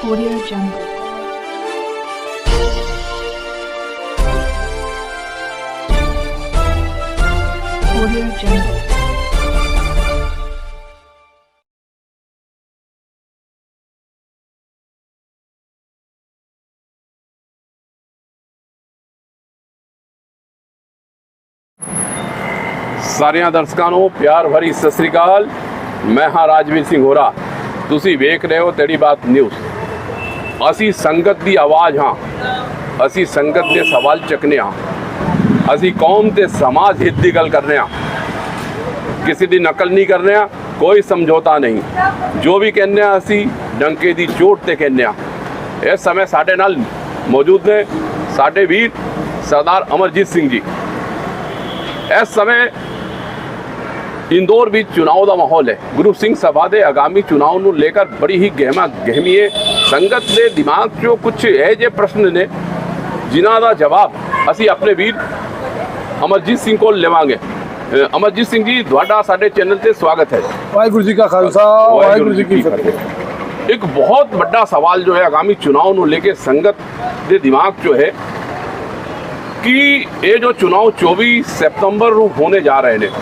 Audio Jungle. Audio Jungle. ਸਾਰਿਆਂ ਦਰਸ਼ਕਾਂ ਨੂੰ ਪਿਆਰ ਭਰੀ ਸਤਿ ਸ੍ਰੀ ਅਕਾਲ। ਮੈਂ ਹਾਂ ਰਾਜਵੀਰ ਸਿੰਘ ਹੋਰਾ। ਤੁਸੀਂ ਵੇਖ ਰਹੇ ਹੋ ਤੇਰੀ ਬਾਤ ਨਿਊਜ਼। ਅਸੀਂ ਸੰਗਤ ਦੀ ਆਵਾਜ਼ ਹਾਂ, ਅਸੀਂ ਸੰਗਤ ਦੇ ਸਵਾਲ ਚੱਕਨੇ ਹਾਂ, ਅਸੀਂ ਕੌਮ ਤੇ ਸਮਾਜ ਹਿੱਤ ਦੀ ਗੱਲ ਕਰਨੇ ਹਾਂ, ਕਿਸੇ ਦੀ ਨਕਲ ਨਹੀਂ ਕਰ ਰਹੇ ਹਾਂ, ਕੋਈ ਸਮਝੌਤਾ ਨਹੀਂ। ਜੋ ਵੀ ਕਹਿੰਦੇ ਹਾਂ ਅਸੀਂ ਡੰਕੇ ਦੀ ਚੋਟ ਤੇ ਕਹਿੰਦੇ ਹਾਂ। ਇਸ ਸਮੇਂ ਸਾਡੇ ਨਾਲ ਮੌਜੂਦ ਨੇ ਸਾਡੇ ਵੀਰ ਸਰਦਾਰ ਅਮਰਜੀਤ ਸਿੰਘ ਜੀ। ਇਸ ਸਮੇਂ इंदौर भी चुनाव का माहौल है। गुरु सिंह सभा के आगामी चुनाव को लेकर बड़ी ही गहमा गहमी है। संगत के दिमाग चो कुछ यह जे प्रश्न ने जिन्हों का जवाब असी अपने वीर अमरजीत सिंह को लेवांगे। अमरजीत सिंह जी, तुहाडा साडे चैनल से स्वागत है। वाहिगुरू जी का खालसा, वाहिगुरू जी की फतेह। एक बहुत बड़ा सवाल जो है आगामी चुनाव को लेके संगत के दिमाग चो है कि ये जो चुनाव 24 सितंबर को होने जा रहे हैं,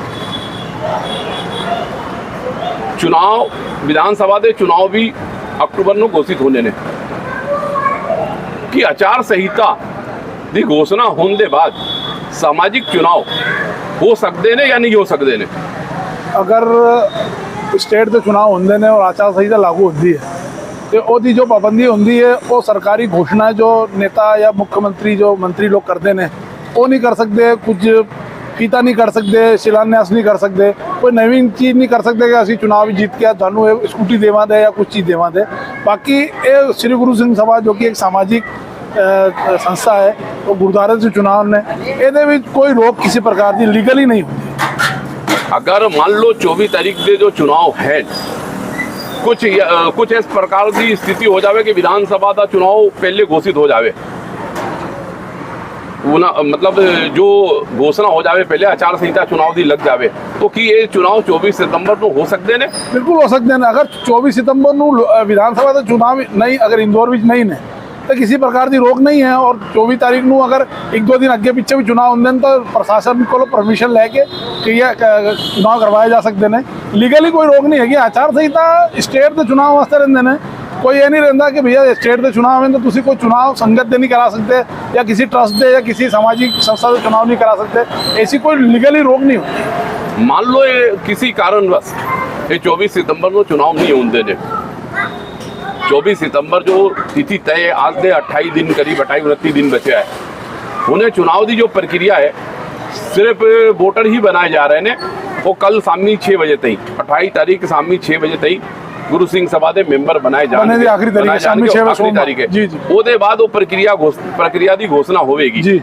चुनाव विधानसभा के चुनाव भी अक्टूबर में घोषित होने ने कि आचार संहिता की घोषणा होने के बाद सामाजिक चुनाव हो सकते ने या नहीं हो सकते ने? अगर स्टेट के चुनाव होंगे ने और आचार संहिता लागू होती है तो ओदी जो पाबंदी होती है वो सरकारी घोषणा जो नेता या मुख्यमंत्री जो मंत्री लोग करते हैं वो नहीं कर सकते। कुछ फीता नहीं कर सकते, शिलान्यास नहीं कर सकते, कोई नवीन चीज़ नहीं कर सकते कि असी चुनाव जीत के थानू स्कूटी देवा दे या कुछ चीज़ देवा दे। बाकी ये श्री गुरु सिंह सभा जो कि एक सामाजिक संस्था है वो गुरुद्वारे से चुनाव ने ये कोई रोक किसी प्रकार की लीगली नहीं होती। अगर मान लो 24 तारीख के जो चुनाव है कुछ इस प्रकार की स्थिति हो जाए कि विधानसभा का चुनाव पहले घोषित हो जाए, मतलब जो घोषणा हो जाए पहले आचार संहिता चुनाव की लग जाए, तो कि ये चुनाव 24 सितंबर को हो सकते हैं? बिल्कुल हो सकते हैं। अगर 24 सितंबर को विधानसभा का चुनाव नहीं, अगर इंदौर में नहीं है तो किसी प्रकार की रोक नहीं है। और 24 तारीख को अगर एक दो दिन अगे पिछे भी चुनाव होंगे तो प्रशासन को परमिशन लैके चुनाव करवाए जा सकते हैं। लीगली कोई रोक नहीं है। आचार संहिता स्टेट के चुनाव वास्ते रहते हैं। कोई ये नहीं रहता कि भैया स्टेट के चुनाव है तो तुसी कोई चुनाव संगत दे नहीं करा सकते या किसी ट्रस्ट दे या किसी सामाजिक संस्था से चुनाव नहीं करा सकते। ऐसी कोई लीगली रोक नहीं होती। मान लो ये किसी कारणवश ये 24 सितंबर को चुनाव नहीं होते ने, 24 सितंबर जो तिथि तय है, आज से 28 दिन करीब 28-29 दिन बचे है, उन्हें चुनाव की जो प्रक्रिया है सिर्फ वोटर ही बनाए जा रहे हैं। वो कल शामी 6 बजे तक 28 तारीख शामी 6 बजे तक गुरु सिंह सभा के मैंबर बनाए जाने आखिरी तारीख है। ਉਹਦੇ ਬਾਅਦ ਉਹ प्रक्रिया की घोषणा होगी।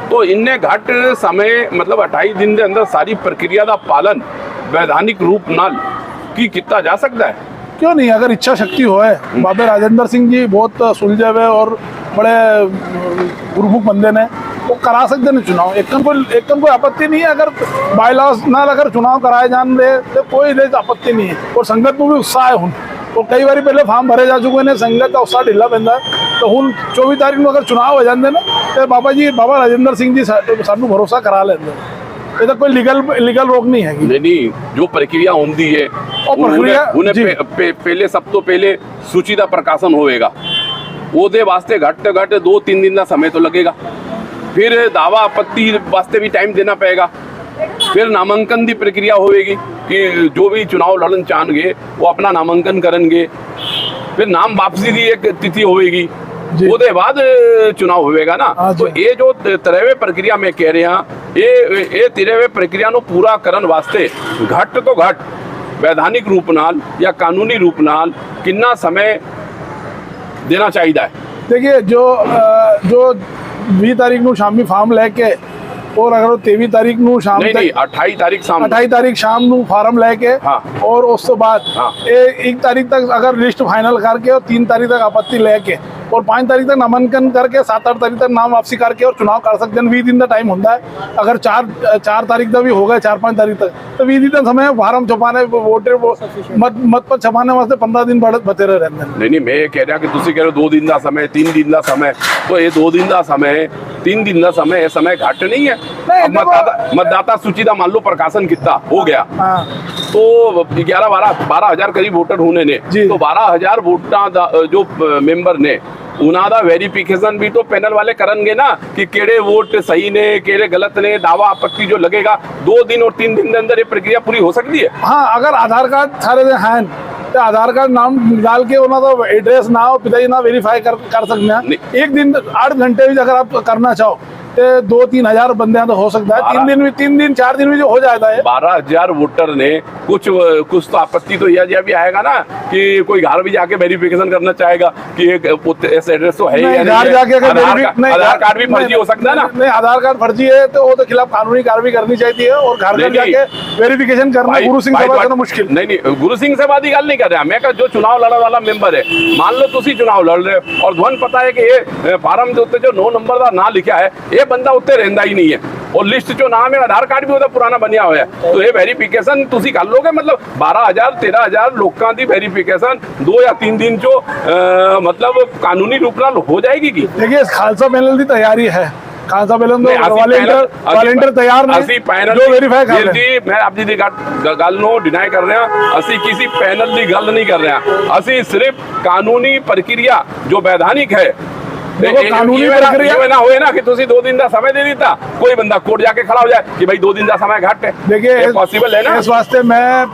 तो इन्ने घट समय मतलब 28 दिन के अंदर सारी प्रक्रिया का पालन वैधानिक रूप नाल की किया जा सकता है? क्यों नहीं, अगर इच्छा शक्ति हो। बाबा राजेंद्र सिंह जी बहुत सुलझे हुए और बड़े गुरमुख बंदे ने, वो करा सकते हैं चुनाव। एक कोई आपत्ति नहीं है। अगर बाईलॉज नाल अगर चुनाव कराए जान दे तो कोई आपत्ति नहीं है। और संगत को भी उत्साह है हूँ। तो कई बार पहले फार्म भरे जा चुके हैं, संगत का उत्साह ढिला पैदा है। तो हूँ 24 तारीख को अगर चुनाव हो जाते ना तो बाबा राजेंद्र सिंह जी सानू भरोसा करा लेंगे। ये तो कोई लीगल रोक नहीं है। नहीं, जो प्रक्रिया होती है उन्हें पहले सब तो पहले सूची का प्रकाशन होएगा। ਉਹਦੇ वास्ते घट से घट 2-3 दिन का समय तो लगेगा। फिर दावा आपत्ति वास्ते भी टाइम देना पड़ेगा। फिर नामांकन की प्रक्रिया होगी कि जो भी चुनाव लड़न चाहेंगे वो अपना नामांकन करेंगे। फिर नाम वापसी की एक तिथि होगी, उसके बाद चुनाव होएगा ना। तो ये जो तिरेवे प्रक्रिया मैं कह रहा, ये तिरेवे प्रक्रिया को पूरा करने वास्ते घट तो घट वैधानिक रूप नाल या कानूनी रूप नाल कितना समय देना चाहिए है? देखिए, जो 20 तारीख को शामी फार्म लैके और अगर 23 तारीख को शाम नहीं 28 तारीख शाम को फार्म लैके और उस तो बाद 1 तारीख तक अगर लिस्ट फाइनल करके और 3 तारीख तक आपत्ति लैके और 5 तारीख तक नामांकन करके 7-8 तारीख तक नाम वापसी करके और चुनाव कर सकते हैं। 20 दिन का टाइम होता है। अगर 4 तारीख तक भी हो गए, 4-5 तारीख तक, तो 20 दिन का समय फार्म छपाने वोटर मत पर छपाने वास्ते 15 दिन बतेरे रहते हैं। नहीं मैं कह रहा कि तुसी कह रहे हो 2 दिन का समय, 3 दिन का समय, तो ये 2 दिन का समय, 3 दिन का समय, ये समय घट नहीं है। अब मतदाता सूची का मान लो प्रकाशन कितना हो गया, तो 12 हज़ार करीब वोटर होने ने, तो 12,000 वोटर जो मेंबर ने उन्होंने वेरिफिकेशन भी तो पैनल वाले करेंगे ना कि केड़े वोट सही ने केड़े गलत ने, दावा आपत्ति जो लगेगा 2 दिन और 3 दिन के अंदर ये प्रक्रिया पूरी हो सकती है। हाँ, अगर आधार कार्ड सारे हैं तो आधार कार्ड नाम डाल के तो एड्रेस ना और पिताजी ना वेरीफाई कर सकते हैं। 1 दिन 8 घंटे भी अगर आप करना चाहो तो 2-3 हज़ार बंदे तो हो सकता है। 3 दिन 4 दिन में जो हो जाता है। 12,000 वोटर ने कुछ तो आपत्ति तो यह भी आएगा ना कि कोई घर भी जाके वेरिफिकेशन करना चाहेगा कि एक एड्रेस तो है या नहीं है। आधार कार्ड भी फर्जी हो सकता है ना। नहीं, आधार कार्ड फर्जी है तो वो तो खिलाफ कानूनी कार्रवाई करनी चाहिए और घर जाके वेरिफिकेशन करना गुरु सिंह सभा का मुश्किल। नहीं गुरु सिंह सभा की गल नहीं कर रहा मैं, जो चुनाव लड़ने वाला मेंबर है, मान लो तुसी चुनाव लड़ रहे हो और धवन पता है कि ये फार्म के उत्ते जो 9 नंबर का ना लिखा है ये बंदा उत्ते रहंदा ही नहीं है और लिस्ट जो नाम है आधार कार्ड भी ਉਹਦਾ पुराना बनिया हुआ है, तो ये वेरिफिकेशन तुसी कर लोगे। मतलब 12,000-13,000 लोगों की वेरिफिकेशन 2 या 3 दिन जो मतलब कानूनी रूप नाल हो जाएगी की। देखिए खालसा पैनल की तैयारी है, खालसा पैनल वॉलंटियर तैयार नहीं जो वेरीफाई कर रहे हैं। मैं आप जी दी गल नो डिनाई कर रहे हैं, असी किसी पैनल की गल नहीं कर रहे हैं, असी सिर्फ कानूनी प्रक्रिया जो वैधानिक है कानूनी प्रक्रिया ना होए ना कि तुसी 2 दिन का समय दे दीता, कोई बंदा कोर्ट जाके खड़ा हो जाए कि भाई 2 दिन का समय घट है। देखिए पॉसिबल है ना। इस वास्ते मैं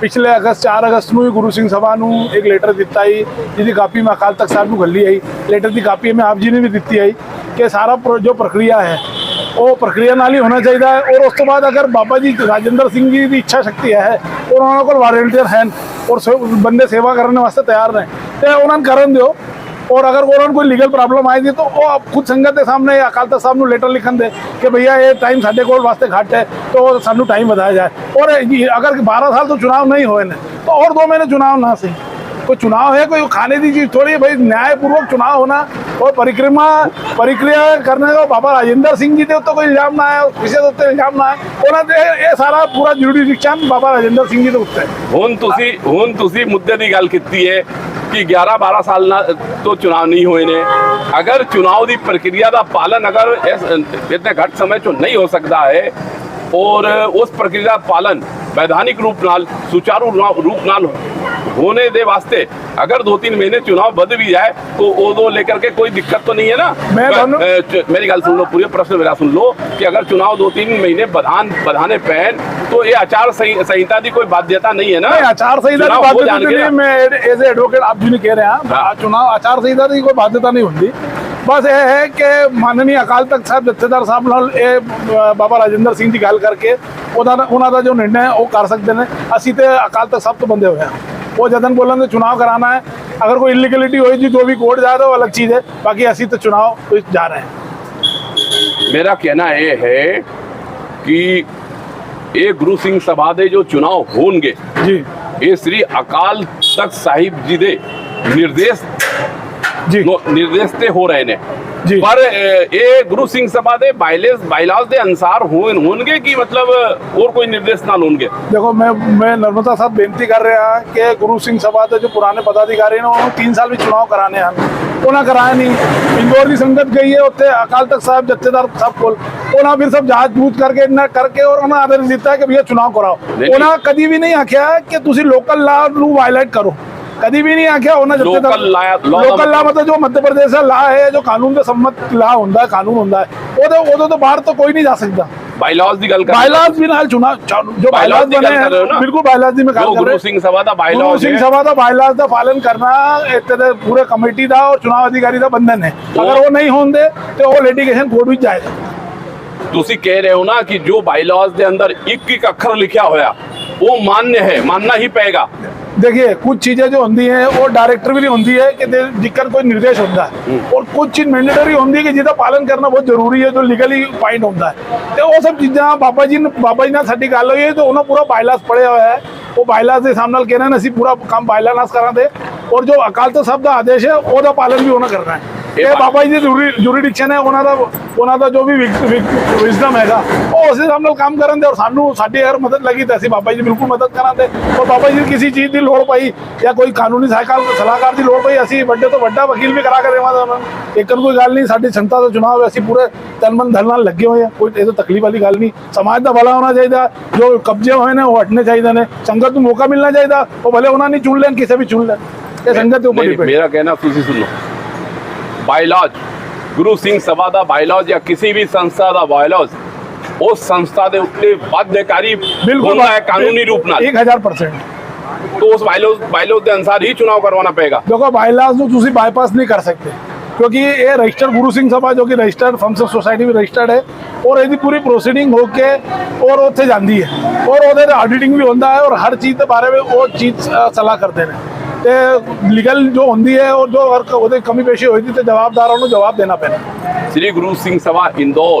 पिछले 4 अगस्त ਨੂੰ गुरु सिंह सभा ਨੂੰ एक लेटर दिता ही जिसकी कापी मैं अकाल तख्त साहब को घल्ली आई। लेटर की कापी में आप जी ने भी दी आई कि सारा जो प्रक्रिया है वो प्रक्रिया नाल ही होना चाहिए है। और उस तो बाद अगर बाबा जी राजेंद्र सिंह जी की इच्छा शक्ति है और उन्होंने को वॉलंटियर हैं और बंदे सेवा करने वास्ते तैयार ने तो उन्होंने करन दो। और अगर उन्होंने कोई लीगल प्रॉब्लम आएगी तो वो आप खुद संगत के सामने अकाल तख्त साहब को लेटर लिखन दे कि भैया ये टाइम साढ़े कोल वास्ते घट है तो सानू टाइम बताया जाए। और अगर 12 साल तो चुनाव नहीं होए ने तो और 2 महीने चुनाव ना सही। कोई चुनाव है कोई खाने की चीज थोड़ी, भाई न्यायपूर्वक चुनाव होना और प्रक्रिया करने का बाबा राजेंद्र सिंह जी तो कोई इल्जाम ना है, किसी के उत्ते इल्जाम ना है उन्होंने ये सारा पूरा जुडिशिक्शन बाबा राजेंद्र सिंह जी के उत्ते हुण तुसी मुद्दे की गल कीती है कि 11-12 साल ना तो चुनाव नहीं हुए ने। अगर चुनाव की प्रक्रिया का पालन अगर इतने घट समय चो नहीं हो सकता है और उस प्रक्रिया का पालन वैधानिक रूप नाल सुचारू रूप नाल होने दे वास्ते अगर 2-3 महीने चुनाव बद भी जाए तो वो लेकर के कोई दिक्कत तो नहीं है ना। मेरी गल सुन लो, पूरे प्रश्न मेरा सुन लो कि अगर चुनाव 2-3 महीने बढ़ाने पैन तो ये आचार संहिता की कोई बाध्यता नहीं है ना। आचार संहिता की बाध्यता नहीं, मैं एज ए एडवोकेट आप जी ने कह रहे हैं चुनाव आचार संहिता की कोई बाध्यता नहीं होती। बस यह है कि माननीय अकाल तख्त साहब जत्थेदार साहब नाल बाबा राजेंद्र सिंह की गल करके उन्होंने जो निर्णय है वो कर सकते हैं। असी तो अकाल तख्त साहब तो बंदे हुए हैं, वो जतन बोलन चुनाव कराना है। अगर कोई इलीगलिटी हुई जी जो भी कोर्ट जा रहा है वो अलग चीज़ है, बाकी असी तो चुनाव जा रहे हैं। मेरा कहना ये है कि ये गुरु सिंह सभा दे जो चुनाव होंगे जी ये श्री अकाल तख्त साहिब जी दे निर्देश ते हो रहे ने जी। पर ये गुरु सिंह सभा दे बाइलाज दे अनुसार होंगे कि मतलब और कोई निर्देश ना होंगे। देखो मैं नर्मदा साहब बेनती कर रहा कि गुरु सिंह सभा के जो पुराने पदाधिकारी ने उन्होंने 3 साल भी चुनाव कराने हैं उन्हें कराया नहीं। इंदौर की संगत गई है उत्ते अकाल तख्त साहब जत्थेदार साहब को उन्हें फिर सब जांच बूझ करके इन्ना करके और उन्हें आदेश दिता है कि भैया चुनाव कराओ। उन्हें कभी भी नहीं आख्या कि तुसी लोकल लॉ नू वायलेट करो, कभी भी नहीं आख्या उन्हें लोकल लॉ मतलब जो मध्य प्रदेश का लॉ है जो कानून के सम्मत लॉ होता है कानून होता है वो तो बाहर तो कोई नहीं जा सकता। बाइलॉज की गल कर बाइलॉज भी नाल चुनाव जो बाइलॉज बने हैं बिल्कुल बाइलॉज में गल कर गुरु सिंह सभा दा बाइलॉज गुरु सिंह सभा दा बाइलॉज दा पालन करना इत्ते पूरे कमेटी दा और चुनाव अधिकारी दा बंधन है। अगर वो नहीं होंदे तो वो लिटिगेशन कोर्ट में जाएगा। तुसी कह रहे हो ना कि जो बाइलॉज के अंदर एक अक्षर लिखा होया वो मान्य है, मानना ही पड़ेगा। देखिए कुछ चीजें जो होती हैं वो डायरेक्टर भी नहीं होती है कि जिक्र कोई निर्देश होता है और कुछ चीज मैंडेटरी होती है कि जिसका पालन करना बहुत जरूरी है जो लीगली पॉइंट होता है। तो वो सब चीज़ा बाबा जी ने साड़ी गल हुई है तो उन्होंने पूरा बाइलास पढ़े हुआ है वो बाइलास के सामने कह रहे हैं असी पूरा काम बाइला नाश करा दे और जो ਅਕਾਲ ਤਖਤ ਸਾਹਿਬ ਦਾ ਆਦੇਸ਼ ਹੈ ਉਹਦਾ ਪਾਲਨ ਵੀ ਉਹਨਾਂ ਕਰਨਾ ਹੈ। ਇਹ ਬਾਬਾ ਜੀ ਦੀ ਜੁਰੀਡਿਕਸ਼ਨ ਹੈ, ਉਹਨਾਂ ਦਾ ਜੋ ਵੀ ਵਿਜ਼ਡਮ ਹੈਗਾ ਉਹ ਉਸੇ ਹਿਸਾਬ ਨਾਲ ਕੰਮ ਕਰਨ ਦੇ। ਔਰ ਸਾਨੂੰ ਸਾਡੀ ਅਗਰ ਮਦਦ ਲੱਗੀ ਤਾਂ ਅਸੀਂ ਬਾਬਾ ਜੀ ਦੀ ਬਿਲਕੁਲ ਮਦਦ ਕਰਾਂਗੇ। ਔਰ ਬਾਬਾ ਜੀ ਕਿਸੇ ਚੀਜ਼ ਦੀ ਲੋੜ ਪਈ ਜਾਂ ਕੋਈ ਕਾਨੂੰਨੀ ਸਲਾਹਕਾਰ ਦੀ ਲੋੜ ਪਈ, ਅਸੀਂ ਵੱਡੇ ਤੋਂ ਵੱਡਾ ਵਕੀਲ ਵੀ ਕਰਾ ਕੇ ਦੇਵਾਂਗੇ ਉਹਨਾਂ ਨੂੰ। ਇੱਕ ਕੋਈ ਗੱਲ ਨਹੀਂ, ਸਾਡੀ ਸੰਸਥਾ ਦਾ ਚੁਣਾਵ ਹੈ, ਅਸੀਂ ਪੂਰੇ ਤਨ ਮਨ ਧਨ ਨਾਲ ਲੱਗੇ ਹੋਏ ਹਾਂ। ਕੋਈ ਇਹ ਤਾਂ ਤਕਲੀਫ ਵਾਲੀ ਗੱਲ ਨਹੀਂ। ਸਮਾਜ ਦਾ ਭਲਾ ਹੋਣਾ ਚਾਹੀਦਾ, ਜੋ ਕਬਜ਼ੇ ਹੋਏ ਨੇ ਉਹ ਹਟਣੇ ਚਾਹੀਦੇ ਨੇ। ਸੰਗਤ ਨੂੰ ਮੌਕਾ ਮਿਲਣਾ ਚਾਹੀਦਾ, ਉਹ ਭਲੇ ਉਹਨਾਂ ਨੇ ਚੁਣ ਲੈਣ, ਕਿਸੇ ਵੀ ਚੁਣ ਲੈਣ, ਇਹ ਸੰਗਤ ਦੇ ਉੱਪਰ ਡਿਪੈਂਡ। ਮੇਰਾ ਕਹਿਣਾ ਤੁਸੀਂ ਸੁਣੋ, ਬਾਇਲਾਜ ਗੁਰੂ ਸਿੰਘ ਸਭਾ ਦਾ ਬਾਇਲਾਜ ਜਾਂ ਕਿਸੇ ਵੀ ਸੰਸਥਾ ਦਾ ਬਾਇਲਾਜ ਉਸ ਸੰਸਥਾ ਦੇ ਉੱਤੇ ਬਾध्यकारी ਹੁੰਦਾ ਹੈ ਕਾਨੂੰਨੀ ਰੂਪ ਨਾਲ 1000%। तो उस बायलॉज के अनुसार ही चुनाव करवाना पड़ेगा। देखो बायलॉज ਨੂੰ ਤੁਸੀਂ ਬਾਈਪਾਸ ਨਹੀਂ ਕਰ ਸਕਦੇ, ਕਿਉਂਕਿ ਇਹ ਰਜਿਸਟਰਡ ਗੁਰੂ ਸਿੰਘ ਸਭਾ ਜੋ ਕਿ ਰਜਿਸਟਰਡ ਫਰਮਸ ਸੋਸਾਇਟੀ ਵੀ ਰਜਿਸਟਰਡ ਹੈ, ਔਰ ਇਹਦੀ ਪੂਰੀ ਪ੍ਰੋਸੀਡਿੰਗ ਹੋ ਕੇ ਔਰ ਉੱਥੇ ਜਾਂਦੀ ਹੈ, ਔਰ ਉਹਦੇ ਆਡਿਟਿੰਗ ਵੀ ਹੁੰਦਾ ਹੈ, ਔਰ ਹਰ ਚੀਜ਼ ਦੇ ਬਾਰੇ ਵਿੱਚ ਉਹ ਚੀਜ਼ ਸਲਾਹ ਕਰਦੇ ਨੇ। ਤੇ ਲੀਗਲ ਜੋ ਹੁੰਦੀ ਹੈ ਔਰ ਜੋ ਉਹਦੇ ਕਮੀ ਪੇਸ਼ੀ ਹੋਈ ਤੇ ਜਵਾਬਦਾਰਾਂ ਨੂੰ ਜਵਾਬ ਦੇਣਾ ਪੈਣਾ। श्री गुरु सिंह सभा इंदौर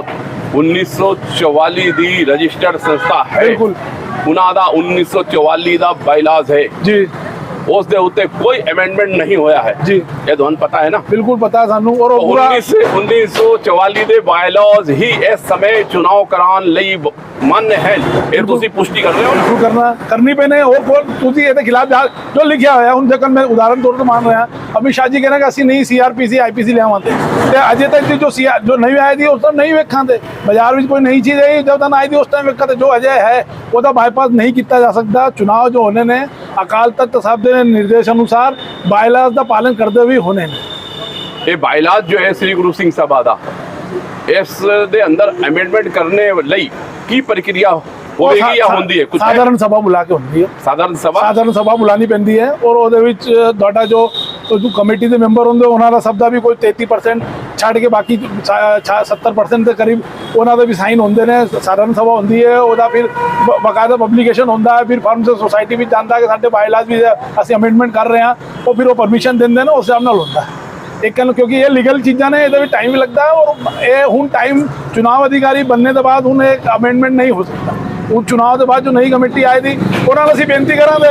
1944 ਦੀ ਰਜਿਸਟਰਡ ਸੰਸਥਾ ਹੈ। ਬਿਲਕੁਲ ਉਹਨਾਂ ਦਾ 1944 ਦਾ ਬਾਇਲਾਜ ਹੈ ਜੀ, ਉਸ ਦੇ ਉੱਤੇ ਕੋਈ ਅਮੈਂਡਮੈਂਟ ਨਹੀਂ ਹੋਇਆ ਹੈ ਜੀ। ਇਹ ਤੁਹਾਨੂੰ ਪਤਾ ਹੈ ਨਾ? ਬਿਲਕੁਲ ਪਤਾ ਹੈ ਸਾਨੂੰ। ਔਰ ਉਹ ਪੂਰਾ 1944 ਦੇ ਬਾਇਲਾਜ ਹੀ ਇਸ ਸਮੇਂ ਚੁਣਾव ਕਰਾਉਣ ਲਈ ਮਾन्य ਹੈ। ਇਹ ਤੁਸੀਂ ਪੁਸ਼ਟੀ ਕਰ ਰਹੇ ਹੋ ਨਾ? ਕਰਨੀ ਪੈਣੇ। ਹੋਰ ਤੁਸੀਂ ਇਹਦੇ ਖਿਲਾਫ ਜੋ ਲਿਖਿਆ ਹੋਇਆ ਹੁਣ ਦੇਖੋ, ਮੈਂ ਉਦਾਹਰਨ ਤੌਰ ਤੇ ਮੰਨ ਰਿਹਾ ਅਮਿਤ ਸ਼ਾਹ ਜੀ ਕਹਿੰਦੇ ਕਿ ਅਸੀਂ ਨਹੀਂ ਸੀਆਰਪੀਸੀ ਆਈਪੀਸੀ ਲਿਆਵਾਂਗੇ, ਤੇ ਅਜੇ ਤੱਕ ਦੀ ਜੋ ਨਵੀਂ ਆਈ ਦੀ ਉਸ ਟਾਈਮ ਨਹੀਂ ਵੇਖਾਂਦੇ। ਬਾਜ਼ਾਰ ਵਿੱਚ ਕੋਈ ਨਈ ਚੀਜ਼ ਆਈ ਜਦ ਤੱਕ ਆਈ ਦੀ ਉਸ ਟਾਈਮ ਵੇਖਾਂਦੇ। ਜੋ ਅਜੇ ਹੈ ਉਹਦਾ ਬਾਈਪਾਸ ਨਹੀਂ ਕੀਤਾ ਜਾ ਸਕਦਾ। ਚੁਣਾव ਜੋ ਹੋਣੇ ਨੇ ਅਕਾਲ ਤਖਤ ਸਾਹਿਬ ਦੇ निर्देश अनुसार बायलाज का पालन करते हुए होने ने। ये बायलाज जो है श्री गुरु सिंह सभा ਦਾ ਇਸ ਦੇ ਅੰਦਰ ਅਮੈਂਡਮੈਂਟ ਕਰਨੇ ਲਈ ਕੀ ਪ੍ਰਕਿਰਿਆ ਹੋਵੇਗੀ ਜਾਂ ਹੁੰਦੀ ਹੈ? ਕੁਝ ਸਾਧਾਰਨ ਸਭਾ ਬੁਲਾ ਕੇ ਹੁੰਦੀ ਹੈ। ਸਾਧਾਰਨ ਸਭਾ ਬੁਲਾਣੀ ਪੈਂਦੀ ਹੈ, ਔਰ ਉਹਦੇ ਵਿੱਚ ਤੁਹਾਡਾ ਜੋ ਕਮੇਟੀ ਦੇ ਮੈਂਬਰ ਹੁੰਦੇ ਉਹਨਾਂ ਦਾ ਸਭ ਦਾ ਵੀ ਕੋਈ 33% ਛੱਡ ਕੇ ਬਾਕੀ 70% ਦੇ ਕਰੀਬ ਉਹਨਾਂ ਦੇ ਵੀ ਸਾਈਨ ਹੁੰਦੇ ਨੇ। ਸਾਧਾਰਨ ਸਭਾ ਹੁੰਦੀ ਹੈ, ਉਹਦਾ ਫਿਰ ਬਕਾਇਦਾ ਪਬਲੀਕੇਸ਼ਨ ਹੁੰਦਾ ਹੈ, ਫਿਰ ਫਰਮ ਸੋਸਾਇਟੀ ਵਿੱਚ ਜਾਂਦਾ ਕਿ ਸਾਡੇ ਬਾਇਲਾਜ ਵੀ ਅਸੀਂ ਅਮੈਂਡਮੈਂਟ ਕਰ ਰਹੇ ਹਾਂ, ਉਹ ਫਿਰ ਉਹ ਪਰਮਿਸ਼ਨ ਦਿੰਦੇ ਨੇ, ਉਸ ਹਿਸਾਬ ਨਾਲ ਹੁੰਦਾ ਹੈ। ਇੱਕ ਕਿਉਂਕਿ ਇਹ ਲੀਗਲ ਚੀਜ਼ਾਂ ਨੇ, ਇਹਦੇ ਵਿੱਚ ਟਾਈਮ ਵੀ ਲੱਗਦਾ ਹੈ, ਔਰ ਇਹ ਹੁਣ ਟਾਈਮ ਚੁਣਾਵ ਅਧਿਕਾਰੀ ਬਣਨੇ ਤੋਂ ਬਾਅਦ ਹੁਣ ਇਹ ਅਮੈਂਡਮੈਂਟ ਨਹੀਂ ਹੋ ਸਕਦਾ। ਹੁਣ ਚੁਣਾव ਦੇ ਬਾਅਦ ਜੋ ਨਈ ਕਮੇਟੀ ਆਈ ਦੀ ਉਹਨਾਂ ਨੂੰ ਅਸੀਂ ਬੇਨਤੀ ਕਰਾਂਗੇ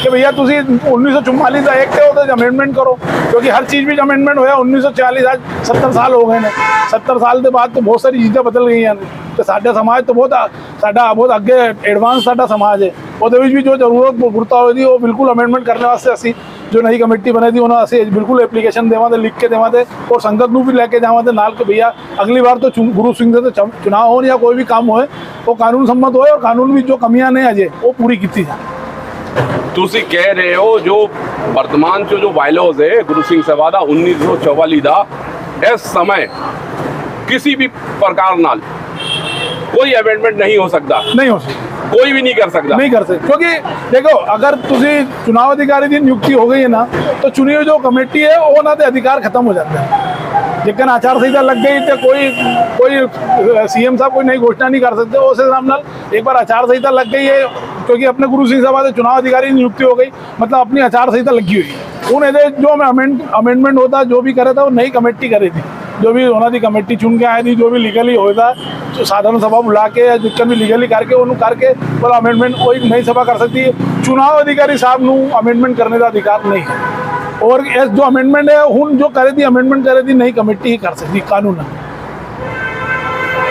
ਕਿ ਭਈਆ ਤੁਸੀਂ 1944 ਦਾ ਐਕਟ ਹੈ ਉਹਦੇ 'ਚ ਅਮੈਂਡਮੈਂਟ ਕਰੋ, ਕਿਉਂਕਿ ਹਰ ਚੀਜ਼ ਵਿੱਚ ਅਮੈਂਡਮੈਂਟ ਹੋਇਆ। 1940 ਅੱਜ 70 ਸਾਲ ਹੋ ਗਏ ਨੇ। 70 ਸਾਲ ਦੇ ਬਾਅਦ ਤਾਂ ਬਹੁਤ ਸਾਰੀ ਚੀਜ਼ਾਂ ਬਦਲ ਗਈਆਂ ਨੇ, ਤੇ ਸਾਡਾ ਸਮਾਜ ਤਾਂ ਬਹੁਤ ਅੱਗੇ ਐਡਵਾਂਸ ਸਾਡਾ ਸਮਾਜ ਹੈ। ਉਹਦੇ ਵਿੱਚ ਵੀ ਜੋ ਜ਼ਰੂਰਤ ਗੁਰਤਾ ਹੋਈ ਉਹ ਬਿਲਕੁਲ ਅਮੈਂਡਮੈਂਟ ਕਰਨ ਵਾਸਤੇ ਅਸੀਂ ਜੋ ਨਈ ਕਮੇਟੀ ਬਣੀ ਦੀ ਉਹਨਾਂ ਅਸੀਂ ਬਿਲਕੁਲ ਐਪਲੀਕੇਸ਼ਨ ਦੇਵਾਂਗੇ, ਲਿਖ ਕੇ ਦੇਵਾਂਗੇ, ਔਰ ਸੰਗਤ ਨੂੰ ਵੀ ਲੈ ਕੇ ਜਾਵਾਂਗੇ ਨਾਲ ਕਿ ਭਈਆ ਅਗਲੀ ਵਾਰ ਤੋਂ ਗੁਰੂ ਸਿੰਘ ਦੇ ਚੁਣਾव ਹੋਣ ਜਾਂ ਕੋਈ ਵੀ ਕੰਮ ਹੋਏ ਉਹ ਕਾਨੂੰਨ ਸੰਮਤ ਹੋਏ, ਔਰ ਕਾਨੂੰਨ ਵਿੱਚ ਜੋ ਕਮੀਆਂ ਨੇ ਅਜੇ ਉਹ ਪੂਰੀ ਕੀਤੀ ਜਾਏ। ਤੁਸੀਂ ਕਹਿ ਰਹੇ ਹੋ ਜੋ ਵਰਤਮਾਨ ਚ ਜੋ ਬਾਇਲਾਜ਼ ਹੈ ਗੁਰੂ ਸਿੰਘ ਸਭਾ ਦਾ 1944 ਦਾ, ਇਸ ਸਮੇਂ ਕਿਸੇ ਵੀ ਪ੍ਰਕਾਰ ਨਾਲ कोई अमेंडमेंट नहीं हो सकता, कोई भी नहीं कर सकता, नहीं कर सकते। क्योंकि देखो अगर तुझे चुनाव अधिकारी की नियुक्ति हो गई है ना, तो चुनी हुई जो कमेटी है वो ना अधिकार खत्म हो जाते हैं। लेकिन आचार संहिता लग गई तो कोई सीएम साहब कोई नई घोषणा नहीं कर सकते। उस हिसाब नाल एक बार आचार संहिता लग गई है, क्योंकि अपने गुरु सिंह सभा से चुनाव अधिकारी की नियुक्ति हो गई, मतलब अपनी आचार संहिता लगी हुई है। उन्हें जो अमेंडमेंट होता जो भी करे था वो नई कमेटी करे थी, जो भी उन्होंने कमेटी चुन के आई थी, जो भी लीगली होता तो साधारण सभा बुला के या जितना भी लीगली करके उन्होंने करके बोला अमेंडमेंट कोई नई सभा कर सकती है। चुनाव अधिकारी साहब नू अमेंडमेंट करने का अधिकार नहीं है, और जो अमेंडमेंट है हूँ जो करे थी अमेंडमेंट करे थी नई कमेटी ही कर सकती कानून।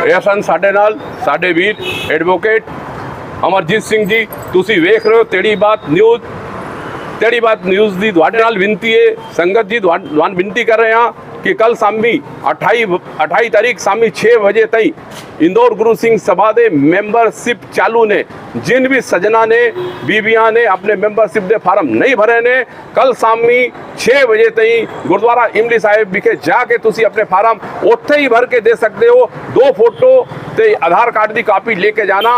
ਇਹ ਸਨ ਸਾਡੇ ਨਾਲ ਸਾਡੇ ਵੀਰ ਐਡਵੋਕੇਟ ਅਮਰਜੀਤ ਸਿੰਘ ਜੀ। ਤੁਸੀਂ ਵੇਖ ਰਹੇ ਹੋ ਤੇੜੀ ਬਾਤ ਨਿਊਜ਼। ਤੇੜੀ ਬਾਤ ਨਿਊਜ਼ ਦੀ ਤੁਹਾਡੇ ਨਾਲ ਬੇਨਤੀ ਹੈ, ਸੰਗਤ ਜੀ ਤੁਹਾਨੂੰ ਬੇਨਤੀ ਕਰ ਰਹੇ ਹਾਂ कि कल शामी 28 तारीख शामी 6 बजे तई इंदौर गुरु सिंह सभा दे मैंबरशिप चालू ने। जिन भी सजना ने बीबियां ने अपने मैंबरशिप दे फार्म नहीं भरे ने, कल शामी 6 बजे तई गुरुद्वारा इमली साहिब विखे जाके तुसी अपने फार्म उत्थे ही भर के दे सकते हो। 2 फोटो ते आधार कार्ड की कापी लेके जाना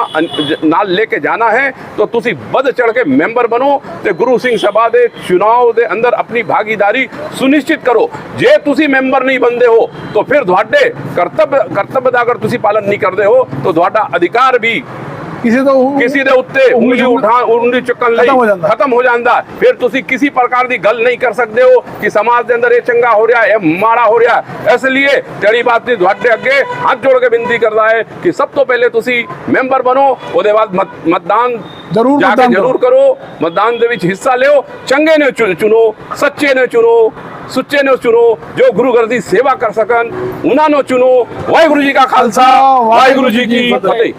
नाल लेके जाना है, तो तुसी बध चढ़ के मैंबर बनो ते गुरु सिंह सभा दे चुनाव दे अंदर अपनी भागीदारी सुनिश्चित करो। जे तुसी मैंबर नहीं बनते हो तो फिर ਤੁਹਾਡੇ ਕਰਤੱਵ ਦਾ ਅਗਰ ਤੁਸੀਂ ਪਾਲਨ ਨਹੀਂ ਕਰਦੇ ਹੋ तो ਤੁਹਾਡਾ ਅਧਿਕਾਰ ਵੀ किसी ਦੇ ਉੱਤੇ ਉਂਗਲੀ ਚੁੱਕਣ ਲਈ ਖਤਮ ਹੋ ਜਾਂਦਾ। ਫਿਰ ਤੁਸੀਂ ਕਿਸੇ ਪ੍ਰਕਾਰ ਦੀ ਗੱਲ ਨਹੀਂ ਕਰ ਸਕਦੇ ਹੋ ਕਿ ਸਮਾਜ ਦੇ ਅੰਦਰ ਇਹ ਚੰਗਾ ਹੋ ਰਿਹਾ ਹੈ ਮਾੜਾ ਹੋ ਰਿਹਾ ਹੈ। ਇਸ ਲਈ ਤੇੜੀ ਬਾਤ ਦੀ ਤੁਹਾਡੇ ਅੱਗੇ ਹੱਥ ਜੋੜ ਕੇ ਬੇਨਤੀ ਕਰਦਾ ਹੈ ਕਿ ਸਭ ਤੋਂ ਪਹਿਲੇ ਤੁਸੀਂ ਮੈਂਬਰ ਬਣੋ, ਉਹਦੇ ਬਾਅਦ मतदान ਜ਼ਰੂਰ ਜਾ ਕੇ मतदान ਜ਼ਰੂਰ ਕਰੋ मतदान ਦੇ ਵਿੱਚ ਹਿੱਸਾ ਲਿਓ ਚੰਗੇ ਨੇ ਚੁਣੋ ਸੱਚੇ ਨੇ ਚੁਣੋ ਸੁੱਚੇ ਨੇ ਚੁਣੋ ਜੋ ਗੁਰੂ ਘਰ ਦੀ ਸੇਵਾ ਕਰ ਸਕਣ ਉਹਨਾਂ ਨੂੰ ਚੁਣੋ ਵਾਹਿਗੁਰੂ ਜੀ ਕਾ ਖਾਲਸਾ ਵਾਹਿਗੁਰੂ ਜੀ ਕੀ ਫਤਿਹ